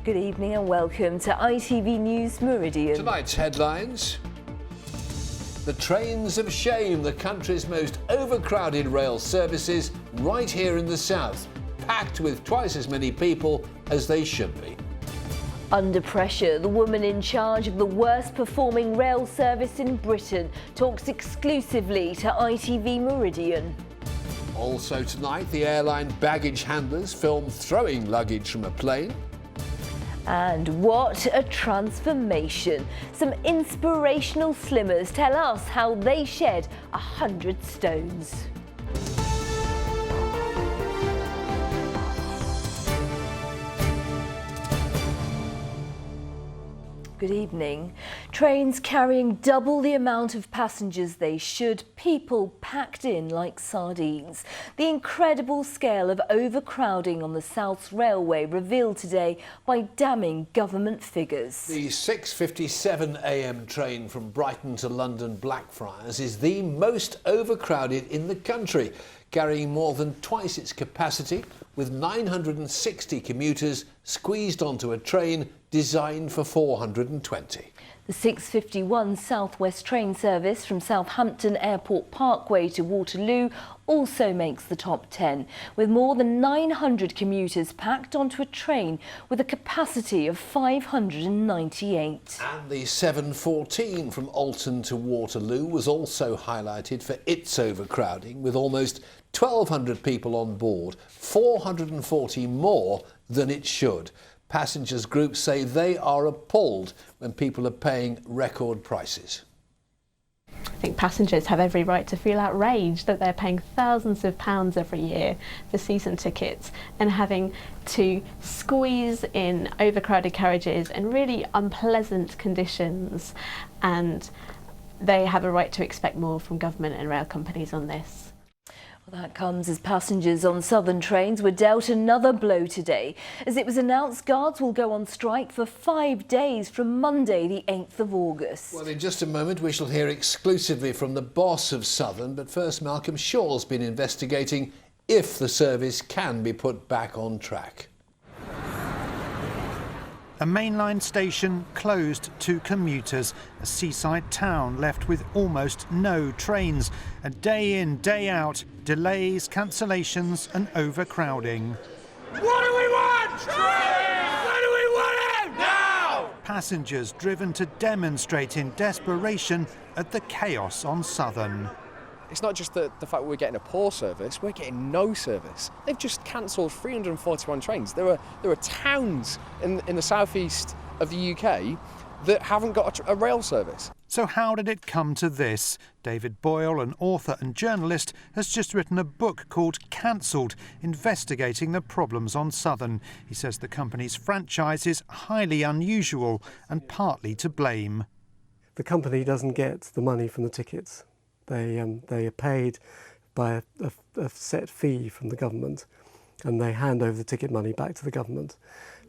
Good evening and welcome to ITV News Meridian. Tonight's headlines. The trains of shame, the country's most overcrowded rail services right here in the south, packed with twice as many people as they should be. Under pressure, the woman in charge of the worst performing rail service in Britain talks exclusively to ITV Meridian. Also tonight, the airline baggage handlers film throwing luggage from a plane. And what a transformation. Some inspirational slimmers tell us how they shed 100 stones. Good evening. Trains carrying double the amount of passengers they should, people packed in like sardines. The incredible scale of overcrowding on the South's railway revealed today by damning government figures. The 6:57 a.m. train from Brighton to London Blackfriars is the most overcrowded in the country, carrying more than twice its capacity, with 960 commuters squeezed onto a train designed for 420. The 6:51 South West train service from Southampton Airport Parkway to Waterloo also makes the top 10, with more than 900 commuters packed onto a train with a capacity of 598. And the 7:14 from Alton to Waterloo was also highlighted for its overcrowding, with almost 1,200 people on board, 440 more than it should. Passengers groups say they are appalled when people are paying record prices. I think passengers have every right to feel outraged that they're paying thousands of pounds every year for season tickets and having to squeeze in overcrowded carriages in really unpleasant conditions, and they have a right to expect more from government and rail companies on this. Well, that comes as passengers on southern trains were dealt another blow today. As it was announced, guards will go on strike for 5 days from Monday, the 8th of August. Well, in just a moment, we shall hear exclusively from the boss of Southern. But first, Malcolm Shaw's been investigating if the service can be put back on track. A mainline station closed to commuters, a seaside town left with almost no trains, and day in, day out, delays, cancellations and overcrowding. What do we want? Trains! When do we want it? Now! Passengers driven to demonstrate in desperation at the chaos on Southern. It's not just the fact that we're getting a poor service, we're getting no service. They've just cancelled 341 trains. There are towns in the southeast of the UK that haven't got a rail service. So how did it come to this? David Boyle, an author and journalist, has just written a book called Cancelled, investigating the problems on Southern. He says the company's franchise is highly unusual and partly to blame. The company doesn't get the money from the tickets. They are paid by a set fee from the government, and they hand over the ticket money back to the government.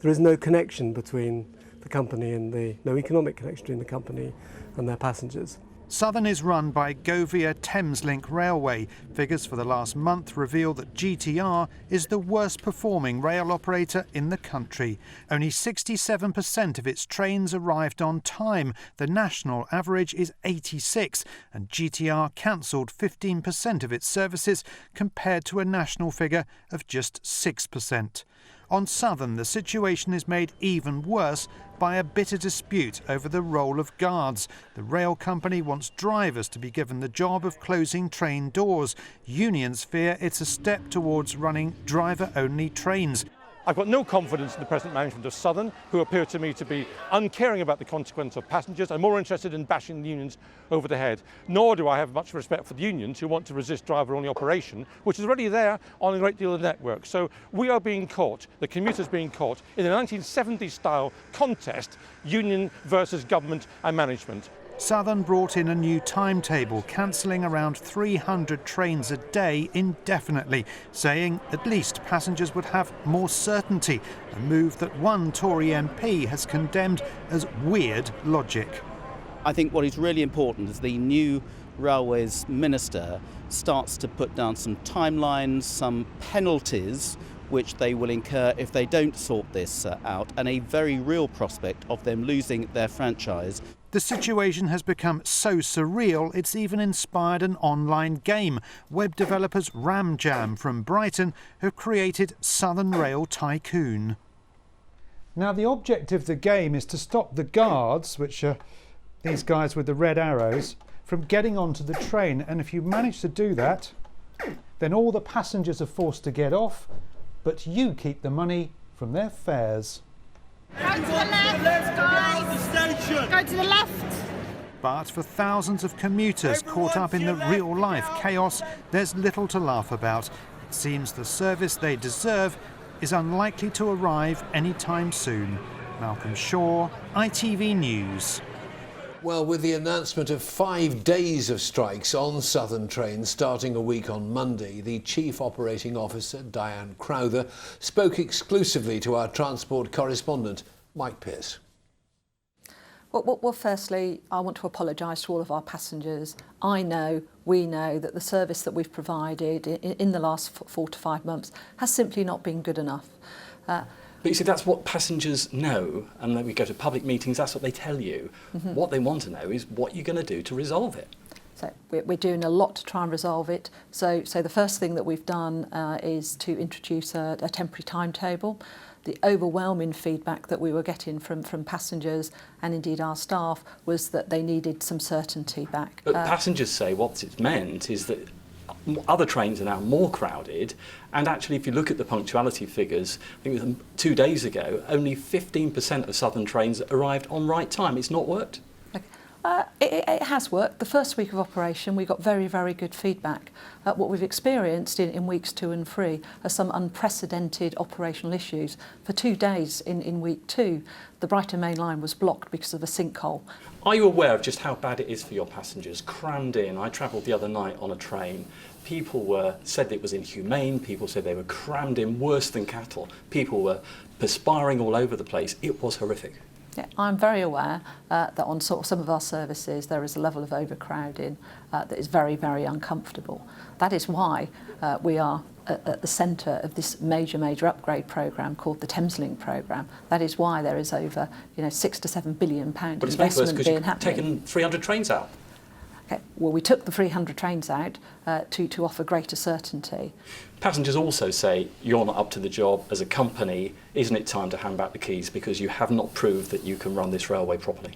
There is no connection between the company and no economic connection between the company and their passengers. Southern is run by Govia Thameslink Railway. Figures for the last month reveal that GTR is the worst performing rail operator in the country. Only 67% of its trains arrived on time. The national average is 86%, and GTR cancelled 15% of its services compared to a national figure of just 6%. On Southern, the situation is made even worse by a bitter dispute over the role of guards. The rail company wants drivers to be given the job of closing train doors. Unions fear it's a step towards running driver-only trains. I've got no confidence in the present management of Southern, who appear to me to be uncaring about the consequence of passengers and more interested in bashing the unions over the head. Nor do I have much respect for the unions, who want to resist driver-only operation, which is already there on a great deal of the network. So we are being caught, the commuters being caught, in a 1970s-style contest, union versus government and management. Southern brought in a new timetable, cancelling around 300 trains a day indefinitely, saying at least passengers would have more certainty, a move that one Tory MP has condemned as weird logic. I think what is really important is the new Railways Minister starts to put down some timelines, some penalties which they will incur if they don't sort this out, and a very real prospect of them losing their franchise. The situation has become so surreal, it's even inspired an online game. Web developers Ram Jam from Brighton have created Southern Rail Tycoon. Now, the object of the game is to stop the guards, which are these guys with the red arrows, from getting onto the train. And if you manage to do that, then all the passengers are forced to get off, but you keep the money from their fares. Go to the left, guys! Go to the left! But for thousands of commuters caught up in the real-life chaos, there's little to laugh about. It seems the service they deserve is unlikely to arrive anytime soon. Malcolm Shaw, ITV News. Well, with the announcement of 5 days of strikes on Southern trains starting a week on Monday, the Chief Operating Officer, Diane Crowther, spoke exclusively to our transport correspondent, Mike Pearce. Well, firstly, I want to apologise to all of our passengers. We know that the service that we've provided in the last 4 to 5 months has simply not been good enough. But you see, that's what passengers know, and then we go to public meetings, that's what they tell you. What they want to know is what you're going to do to resolve it. So we're doing a lot to try and resolve it. So the first thing that we've done is to introduce a temporary timetable. The overwhelming feedback that we were getting from passengers and indeed our staff was that they needed some certainty back. But passengers say what it's meant is that other trains are now more crowded, and actually if you look at the punctuality figures, I think it was 2 days ago, only 15% of Southern trains arrived on right time. It's not worked. It has worked. The first week of operation we got very, very good feedback. What we've experienced in weeks 2 and 3 are some unprecedented operational issues. For 2 days in week 2, the Brighton Main Line was blocked because of a sinkhole. Are you aware of just how bad it is for your passengers? Crammed in. I travelled the other night on a train. People said it was inhumane. People said they were crammed in worse than cattle. People were perspiring all over the place. It was horrific. Yeah, I'm very aware that on some of our services there is a level of overcrowding that is very, very uncomfortable. That is why we are at the centre of this major upgrade programme called the Thameslink programme. That is why there is over £6 to £7 billion investment being happening. But it's taken 300 trains out. Okay. Well, we took the 300 trains out to offer greater certainty. Passengers also say you're not up to the job as a company. Isn't it time to hand back the keys because you have not proved that you can run this railway properly?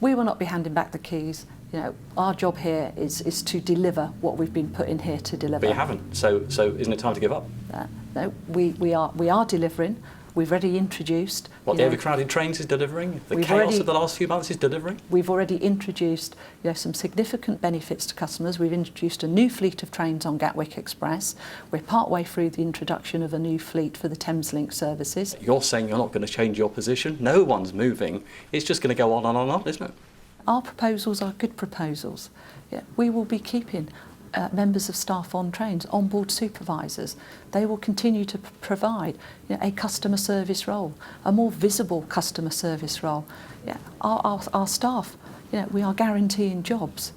We will not be handing back the keys. Our job here is to deliver what we've been put in here to deliver. But you haven't. So isn't it time to give up? No, we are delivering. We've already introduced... What the overcrowded trains is delivering? The chaos of the last few months is delivering? We've already introduced some significant benefits to customers. We've introduced a new fleet of trains on Gatwick Express. We're partway through the introduction of a new fleet for the Thameslink services. You're saying you're not going to change your position? No one's moving. It's just going to go on and on, isn't it? Our proposals are good proposals. We will be keeping members of staff on trains, onboard supervisors. They will continue to provide a customer service role, a more visible customer service role. Our staff, we are guaranteeing jobs.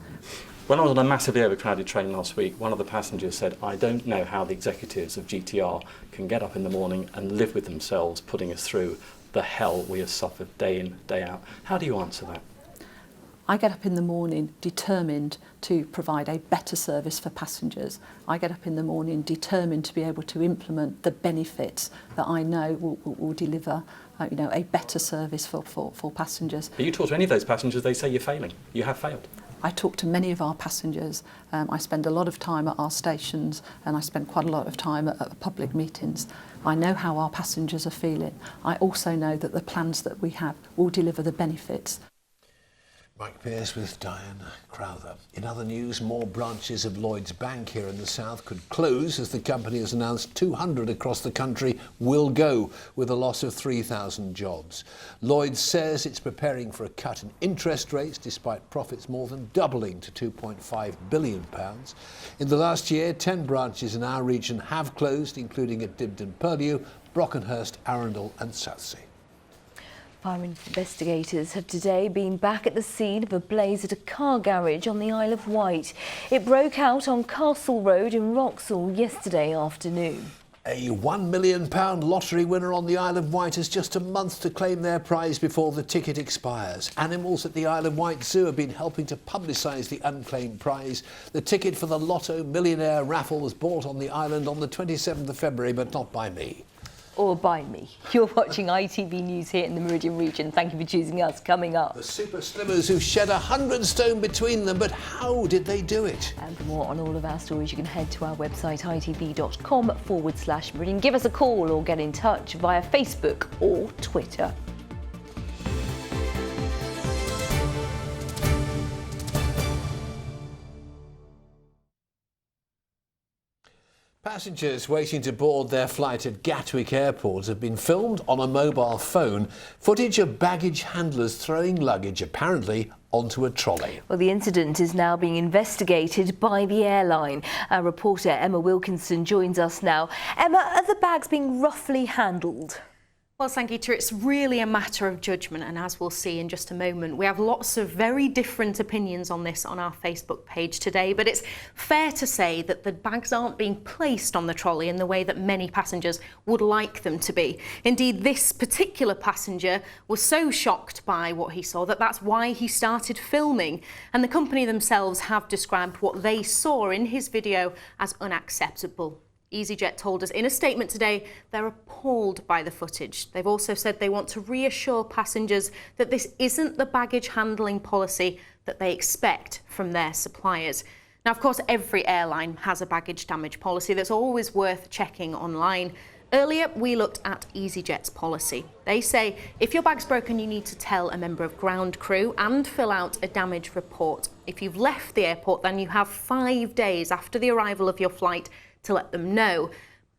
When I was on a massively overcrowded train last week, one of the passengers said, I don't know how the executives of GTR can get up in the morning and live with themselves putting us through the hell we have suffered day in, day out. How do you answer that? I get up in the morning determined to provide a better service for passengers. I get up in the morning determined to be able to implement the benefits that I know will deliver a better service for passengers. But you talk to any of those passengers, they say you're failing. You have failed. I talk to many of our passengers. I spend a lot of time at our stations and I spend quite a lot of time at public meetings. I know how our passengers are feeling. I also know that the plans that we have will deliver the benefits. Mike Pearce with Diane Crowther. In other news, more branches of Lloyds Bank here in the south could close as the company has announced 200 across the country will go, with a loss of 3,000 jobs. Lloyds says it's preparing for a cut in interest rates despite profits more than doubling to £2.5 billion. In the last year, 10 branches in our region have closed, including at Dibden Purlieu, Brockenhurst, Arundel and Southsea. Fire investigators have today been back at the scene of a blaze at a car garage on the Isle of Wight. It broke out on Castle Road in Wroxall yesterday afternoon. A £1 million lottery winner on the Isle of Wight has just a month to claim their prize before the ticket expires. Animals at the Isle of Wight Zoo have been helping to publicise the unclaimed prize. The ticket for the Lotto Millionaire raffle was bought on the island on the 27th of February, but not by me. Or by me. You're watching ITV News here in the Meridian region. Thank you for choosing us. Coming up, The super slimmers who shed 100 stone between them, but how did they do it? and for more on all of our stories, you can head to our website itv.com/Meridian. Give us a call or get in touch via Facebook or Twitter. Passengers waiting to board their flight at Gatwick Airport have been filmed on a mobile phone. Footage of baggage handlers throwing luggage, apparently, onto a trolley. Well, the incident is now being investigated by the airline. Our reporter Emma Wilkinson joins us now. Emma, are the bags being roughly handled? Well, Sangeeta, it's really a matter of judgment, and as we'll see in just a moment, we have lots of very different opinions on this on our Facebook page today, but it's fair to say that the bags aren't being placed on the trolley in the way that many passengers would like them to be. Indeed, this particular passenger was so shocked by what he saw that that's why he started filming, and the company themselves have described what they saw in his video as unacceptable. EasyJet told us in a statement today they're appalled by the footage. They've also said they want to reassure passengers that this isn't the baggage handling policy that they expect from their suppliers. Now, of course, every airline has a baggage damage policy that's always worth checking online. Earlier, we looked at EasyJet's policy. They say if your bag's broken, you need to tell a member of ground crew and fill out a damage report. If you've left the airport, then you have 5 days after the arrival of your flight to let them know.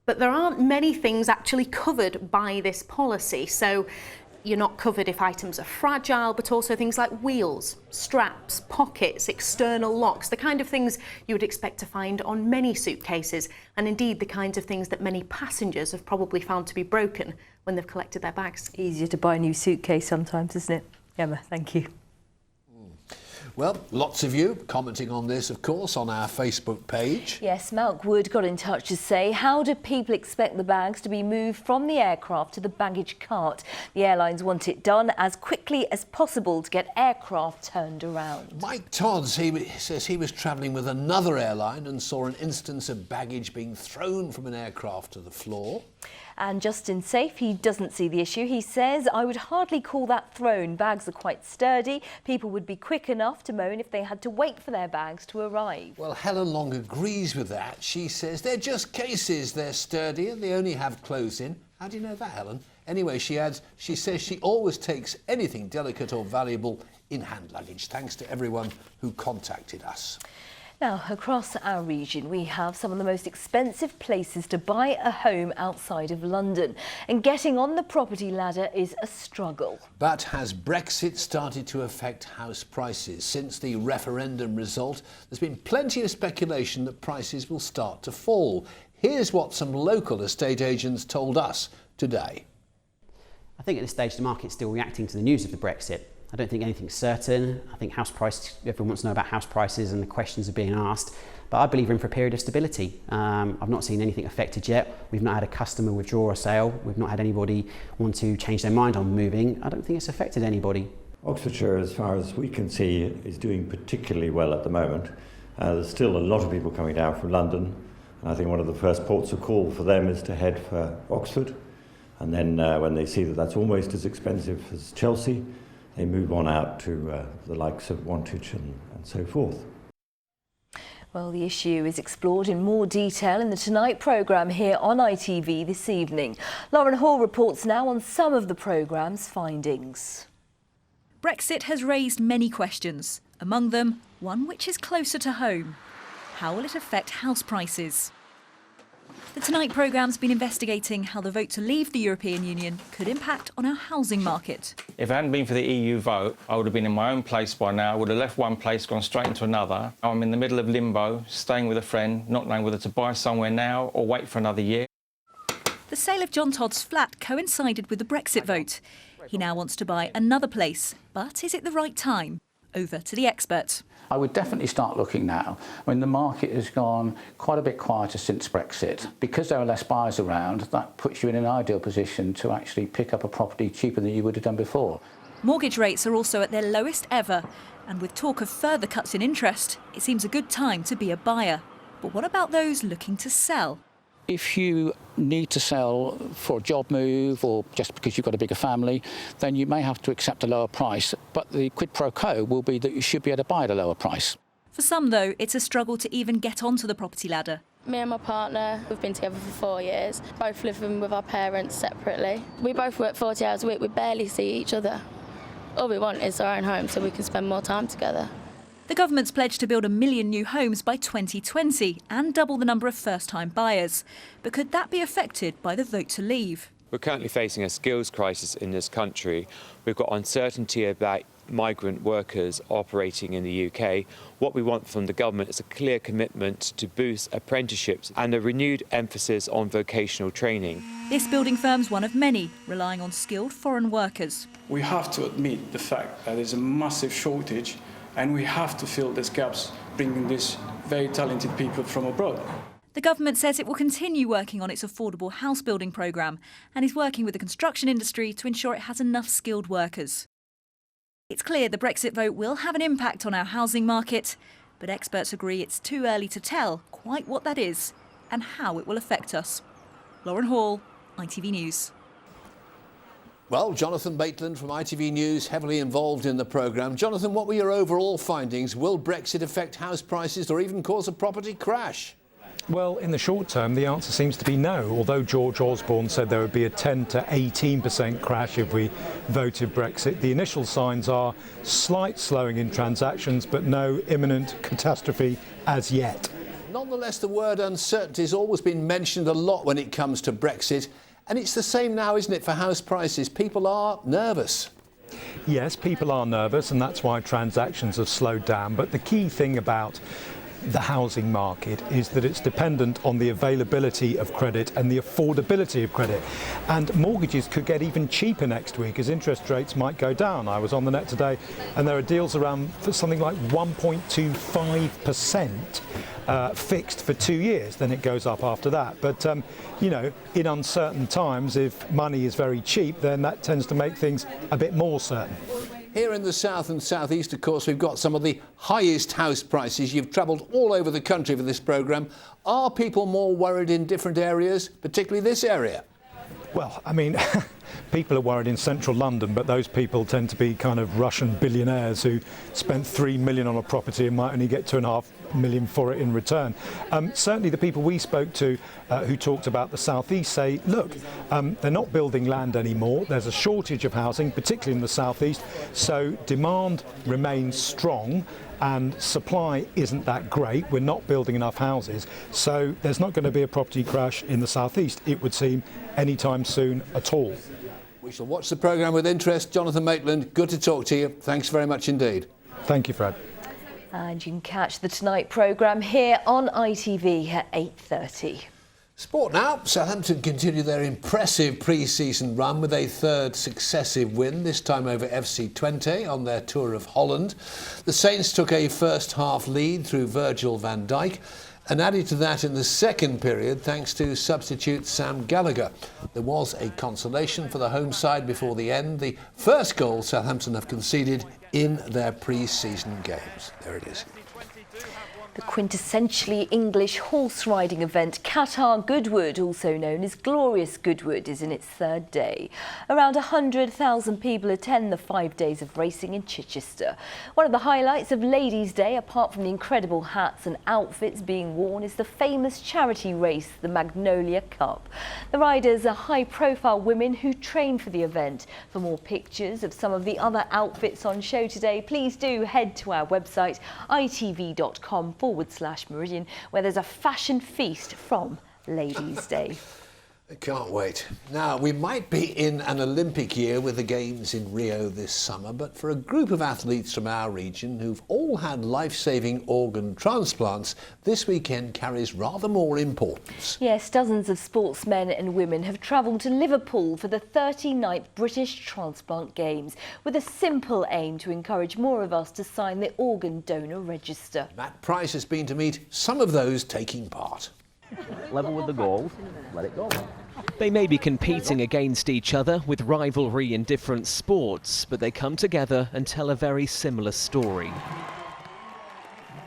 But there aren't many things actually covered by this policy. So you're not covered if items are fragile, but also things like wheels, straps, pockets, external locks, the kind of things you would expect to find on many suitcases, and indeed the kinds of things that many passengers have probably found to be broken when they've collected their bags. Easier to buy a new suitcase sometimes, isn't it? Emma, thank you. Well, lots of you commenting on this, of course, on our Facebook page. Yes, Malk Wood got in touch to say, how do people expect the bags to be moved from the aircraft to the baggage cart? The airlines want it done as quickly as possible to get aircraft turned around. Mike Todds, he says he was travelling with another airline and saw an instance of baggage being thrown from an aircraft to the floor. And Justin Safe, he doesn't see the issue. He says, I would hardly call that thrown. Bags are quite sturdy. People would be quick enough to moan if they had to wait for their bags to arrive. Well, Helen Long agrees with that. She says they're just cases. They're sturdy and they only have clothes in. How do you know that, Helen? Anyway, she adds, she says she always takes anything delicate or valuable in hand luggage. Thanks to everyone who contacted us. Now, across our region, we have some of the most expensive places to buy a home outside of London. And getting on the property ladder is a struggle. But has Brexit started to affect house prices? Since the referendum result, there's been plenty of speculation that prices will start to fall. Here's what some local estate agents told us today. I think at this stage the market's still reacting to the news of the Brexit. I don't think anything's certain. I think house price, everyone wants to know about house prices and the questions are being asked. But I believe we're in for a period of stability. I've not seen anything affected yet. We've not had a customer withdraw a sale. We've not had anybody want to change their mind on moving. I don't think it's affected anybody. Oxfordshire, as far as we can see, is doing particularly well at the moment. There's still a lot of people coming down from London. I think one of the first ports of call for them is to head for Oxford. And then when they see that that's almost as expensive as Chelsea, they move on out to the likes of Wantage and so forth. Well, the issue is explored in more detail in the Tonight programme here on ITV this evening. Lauren Hall reports now on some of the programme's findings. Brexit has raised many questions, among them one which is closer to home. How will it affect house prices? The Tonight programme's been investigating how the vote to leave the European Union could impact on our housing market. If it hadn't been for the EU vote, I would have been in my own place by now. I would have left one place, gone straight into another. I'm in the middle of limbo, staying with a friend, not knowing whether to buy somewhere now or wait for another year. The sale of John Todd's flat coincided with the Brexit vote. He now wants to buy another place, but is it the right time? Over to the expert. I would definitely start looking now. I mean, the market has gone quite a bit quieter since Brexit. Because there are less buyers around, that puts you in an ideal position to actually pick up a property cheaper than you would have done before. Mortgage rates are also at their lowest ever, and with talk of further cuts in interest, it seems a good time to be a buyer. But what about those looking to sell? If you need to sell for a job move or just because you've got a bigger family, then you may have to accept a lower price, but the quid pro quo will be that you should be able to buy at a lower price. For some, though, it's a struggle to even get onto the property ladder. Me and my partner, we've been together for 4 years, both living with our parents separately. We both work 40 hours a week, we barely see each other. All we want is our own home so we can spend more time together. The government's pledged to build 1 million new homes by 2020 and double the number of first-time buyers. But could that be affected by the vote to leave? We're currently facing a skills crisis in this country. We've got uncertainty about migrant workers operating in the UK. What we want from the government is a clear commitment to boost apprenticeships and a renewed emphasis on vocational training. This building firm's one of many, relying on skilled foreign workers. We have to admit the fact that there's a massive shortage, and we have to fill these gaps, bringing these very talented people from abroad. The government says it will continue working on its affordable house building programme and is working with the construction industry to ensure it has enough skilled workers. It's clear the Brexit vote will have an impact on our housing market, but experts agree it's too early to tell quite what that is and how it will affect us. Lauren Hall, ITV News. Well, Jonathan Maitland from ITV News, heavily involved in the programme. Jonathan, what were your overall findings? Will Brexit affect house prices or even cause a property crash? Well, in the short term, the answer seems to be no, although George Osborne said there would be a 10 to 18% crash if we voted Brexit. The initial signs are slight slowing in transactions, but no imminent catastrophe as yet. Nonetheless, the word uncertainty has always been mentioned a lot when it comes to Brexit. And it's the same now, isn't it, for house prices? People are nervous. Yes, people are nervous, and that's why transactions have slowed down. But the key thing about the housing market is that it's dependent on the availability of credit and the affordability of credit. And mortgages could get even cheaper next week as interest rates might go down. I was on the net today, and there are deals around for something like 1.25%. Fixed for 2 years, then it goes up after that. But, you know, in uncertain times, if money is very cheap, then that tends to make things a bit more certain. Here in the south and southeast, of course, we've got some of the highest house prices. You've travelled all over the country for this programme. Are people more worried in different areas, particularly this area? Well, I mean, people are worried in central London, but those people tend to be kind of Russian billionaires who spent $3 million on a property and might only get $2.5 million for it in return. Certainly the people we spoke to who talked about the southeast say, look, they're not building land anymore. There's a shortage of housing, particularly in the southeast, so demand remains strong and supply isn't that great. We're not building enough houses, so there's not going to be a property crash in the southeast, it would seem, anytime soon at all. We shall watch the programme with interest. Jonathan Maitland, good to talk to you. Thanks very much indeed. Thank you, Fred. And you can catch the Tonight programme here on ITV at 8:30. Sport now. Southampton continue their impressive pre-season run with a third successive win, this time over FC Twente on their tour of Holland. The Saints took a first half lead through Virgil van Dijk and added to that in the second period thanks to substitute Sam Gallagher. There was a consolation for the home side before the end. The first goal Southampton have conceded in their pre-season games. There it is. The quintessentially English horse riding event Qatar Goodwood, also known as Glorious Goodwood, is in its third day. Around 100,000 people attend the 5 days of racing in Chichester. One of the highlights of Ladies' Day, apart from the incredible hats and outfits being worn, is the famous charity race, the Magnolia Cup. The riders are high-profile women who train for the event. For more pictures of some of the other outfits on show today, please do head to our website itv.com/Meridian, where there's a fashion feast from Ladies' Day. I can't wait. Now, we might be in an Olympic year with the Games in Rio this summer, but for a group of athletes from our region who've all had life-saving organ transplants, this weekend carries rather more importance. Yes, dozens of sportsmen and women have travelled to Liverpool for the 39th British Transplant Games with a simple aim to encourage more of us to sign the organ donor register. Matt Price has been to meet some of those taking part. Level with the goal, let it go. They may be competing against each other with rivalry in different sports, but they come together and tell a very similar story.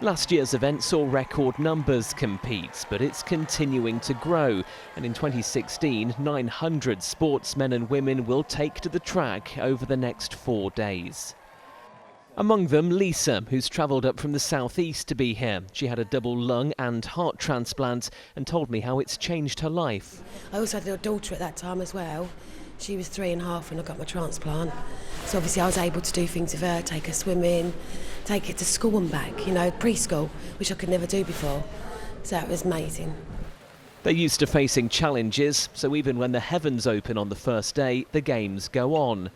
Last year's event saw record numbers compete, but it's continuing to grow. And in 2016, 900 sportsmen and women will take to the track over the next 4 days. Among them, Lisa, who's travelled up from the southeast to be here. She had a double lung and heart transplant and told me how it's changed her life. I also had a daughter at that time as well. She was 3.5 when I got my transplant. So obviously I was able to do things with her, take her swimming, take her to school and back, you know, preschool, which I could never do before. So it was amazing. They're used to facing challenges, so even when the heavens open on the first day, the games go on.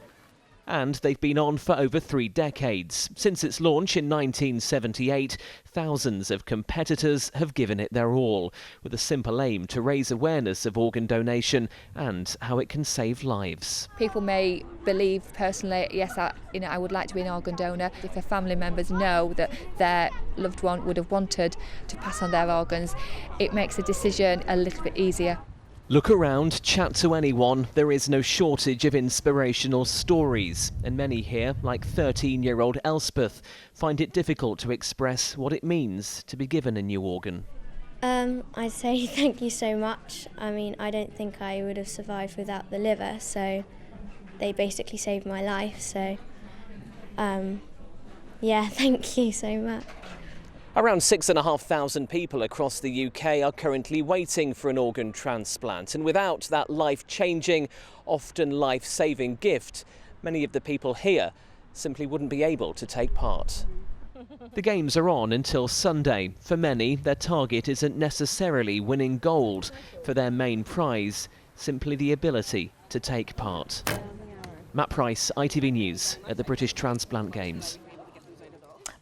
And they've been on for over 3 decades. Since its launch in 1978, thousands of competitors have given it their all, with a simple aim to raise awareness of organ donation and how it can save lives. People may believe personally, yes, I would like to be an organ donor. If their family members know that their loved one would have wanted to pass on their organs, it makes the decision a little bit easier. Look around, chat to anyone, there is no shortage of inspirational stories, and many here, like 13-year-old Elspeth, find it difficult to express what it means to be given a new organ. I'd say thank you so much. I mean, I don't think I would have survived without the liver, so they basically saved my life, so yeah, thank you so much. Around 6,500 people across the UK are currently waiting for an organ transplant, and without that life-changing, often life-saving gift, many of the people here simply wouldn't be able to take part. The games are on until Sunday. For many, their target isn't necessarily winning gold. For their main prize, simply the ability to take part. Matt Price, ITV News at the British Transplant Games.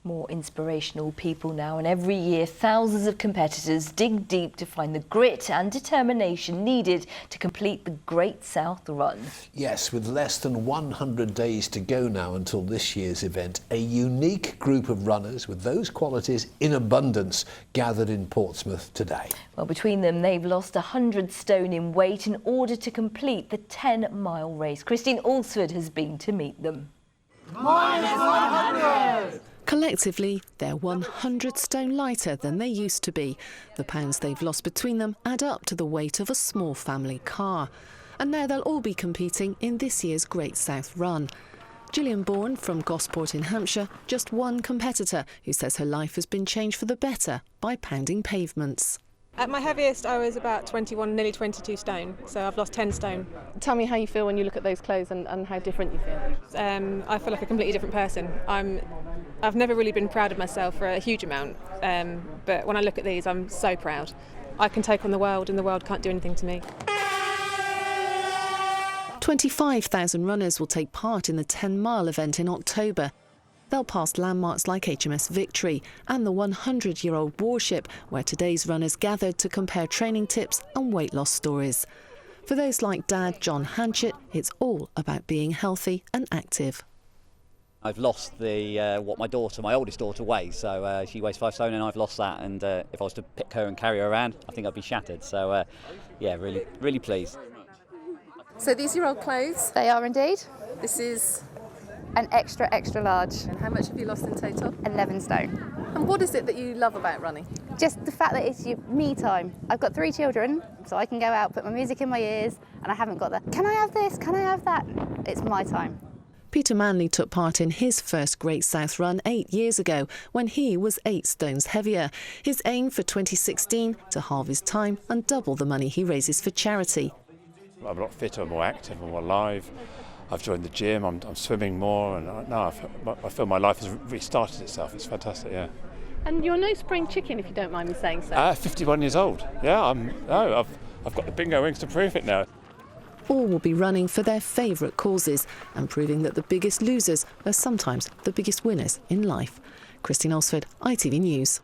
More inspirational people now, and every year thousands of competitors dig deep to find the grit and determination needed to complete the Great South Run. Yes, with less than 100 days to go now until this year's event, a unique group of runners with those qualities in abundance gathered in Portsmouth today. Well, between them, they've lost 100 stone in weight in order to complete the 10-mile race. Christine Alsford has been to meet them. -100! Collectively, they're 100 stone lighter than they used to be. The pounds they've lost between them add up to the weight of a small family car. And now they'll all be competing in this year's Great South Run. Gillian Bourne from Gosport in Hampshire, just one competitor who says her life has been changed for the better by pounding pavements. At my heaviest, I was about 21, nearly 22 stone, so I've lost 10 stone. Tell me how you feel when you look at those clothes and how different you feel. I feel like a completely different person. I've never really been proud of myself for a huge amount, but when I look at these, I'm so proud. I can take on the world and the world can't do anything to me. 25,000 runners will take part in the 10-mile event in October. They'll pass landmarks like HMS Victory and the 100-year-old warship, where today's runners gathered to compare training tips and weight loss stories. For those like Dad John Hanchett, it's all about being healthy and active. I've lost what my oldest daughter weighs, so she weighs 5 stone and I've lost that, and if I was to pick her and carry her around, I think I'd be shattered, so yeah, really pleased. So these are your old clothes? They are indeed. This is an extra large. And how much have you lost in total? 11 stone. And what is it that you love about running? Just the fact that it's your me time. I've got 3 children, so I can go out, put my music in my ears, and I haven't got the, can I have this, can I have that? It's my time. Peter Manley took part in his first Great South Run 8 years ago when he was 8 stones heavier. His aim for 2016 to halve his time and double the money he raises for charity. I'm a lot fitter, more active, more alive. I've joined the gym, I'm swimming more, and now I feel my life has restarted itself. It's fantastic, yeah. And you're no spring chicken, if you don't mind me saying so. 51 years old. Yeah, I've got the bingo wings to prove it now. All will be running for their favourite causes and proving that the biggest losers are sometimes the biggest winners in life. Christine Osford, ITV News.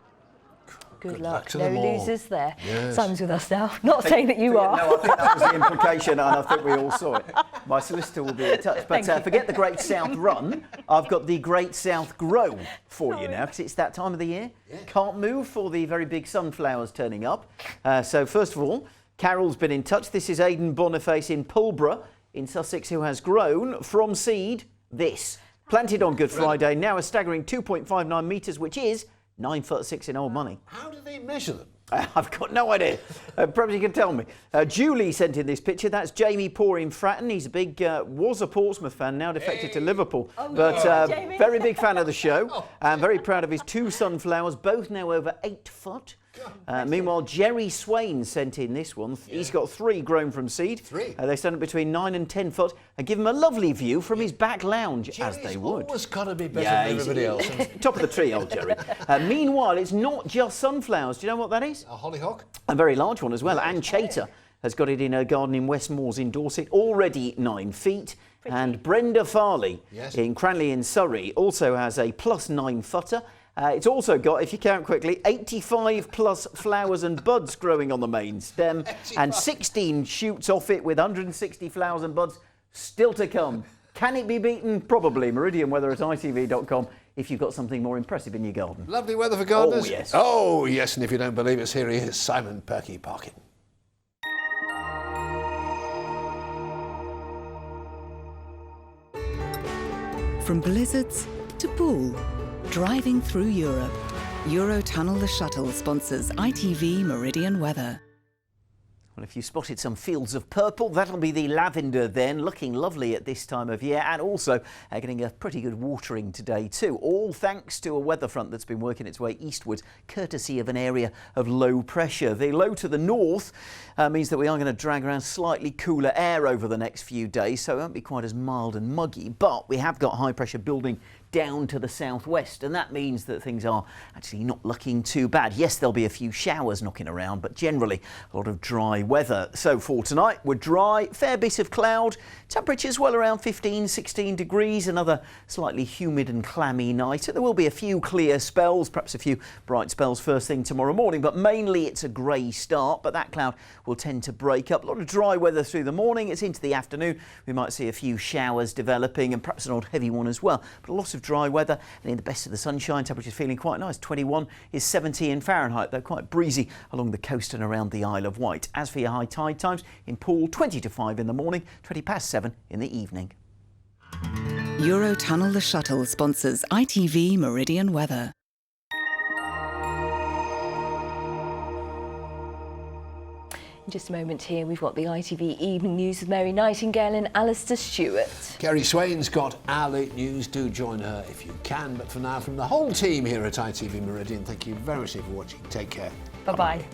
Good luck. to No them all. losers there. Yes. Simon's with us now. Not saying that you are. No, I think that was the implication, and I think we all saw it. My solicitor will be in touch. But forget the Great South Run. I've got the Great South Grow for you now, because it's that time of the year. Can't move for the very big sunflowers turning up. So first of all, Carol's been in touch. This is Aidan Boniface in Pulborough in Sussex, who has grown from seed this. Planted on Good Friday, now a staggering 2.59 metres, which is 9'6" in old money. How do they measure them? I've got no idea. Perhaps you can tell me. Julie sent in this picture. That's Jamie Poor in Fratton. He's a big, was a Portsmouth fan, now defected to Liverpool. Very big fan of the show. And very proud of his 2 sunflowers, both now over 8 foot. Meanwhile, Jerry Swain sent in this one. He's got 3 grown from seed. 3? They stand at between 9 and 10 foot and give him a lovely view from his back lounge, Jerry's as they would. Always got to be better than everybody else. Top of the tree, old Jerry. Meanwhile, it's not just sunflowers. Do you know what that is? A hollyhock? A very large one as well. Anne Chater has got it in her garden in Westmoors in Dorset, already 9 feet. And Brenda Farley in Cranley in Surrey also has a plus 9 footer. It's also got, if you count quickly, 85 plus flowers and buds growing on the main stem and 16 shoots off it with 160 flowers and buds still to come. Can it be beaten? Probably. Meridian weather at itv.com if you've got something more impressive in your garden. Lovely weather for gardeners. Oh, yes. Oh, yes, and if you don't believe us, here he is, Simon Perky Parkin. From blizzards to pool, driving through Europe, Eurotunnel the Shuttle sponsors ITV Meridian weather. Well, if you spotted some fields of purple, that'll be the lavender then, looking lovely at this time of year, and also getting a pretty good watering today too, all thanks to a weather front that's been working its way eastwards, courtesy of an area of low pressure. The low to the north means that we are going to drag around slightly cooler air over the next few days, so it won't be quite as mild and muggy, but we have got high pressure building down to the southwest, and that means that things are actually not looking too bad. Yes, there'll be a few showers knocking around, but generally a lot of dry weather. So for tonight, we're dry, fair bit of cloud, temperatures well around 15, 16 degrees, another slightly humid and clammy night. There will be a few clear spells, perhaps a few bright spells first thing tomorrow morning, but mainly it's a grey start, but that cloud will tend to break up. A lot of dry weather through the morning. It's into the afternoon. We might see a few showers developing and perhaps an odd heavy one as well, but a lot of dry weather, and in the best of the sunshine, temperatures feeling quite nice. 21 is 70 in Fahrenheit, though quite breezy along the coast and around the Isle of Wight. As for your high tide times, in Poole 20 to 5 in the morning, 20 past 7 in the evening. Eurotunnel the Shuttle sponsors ITV Meridian weather. In just a moment here, we've got the ITV Evening News with Mary Nightingale and Alistair Stewart. Kerry Swain's got our late news. Do join her if you can. But for now, from the whole team here at ITV Meridian, thank you very much for watching. Take care. Bye-bye.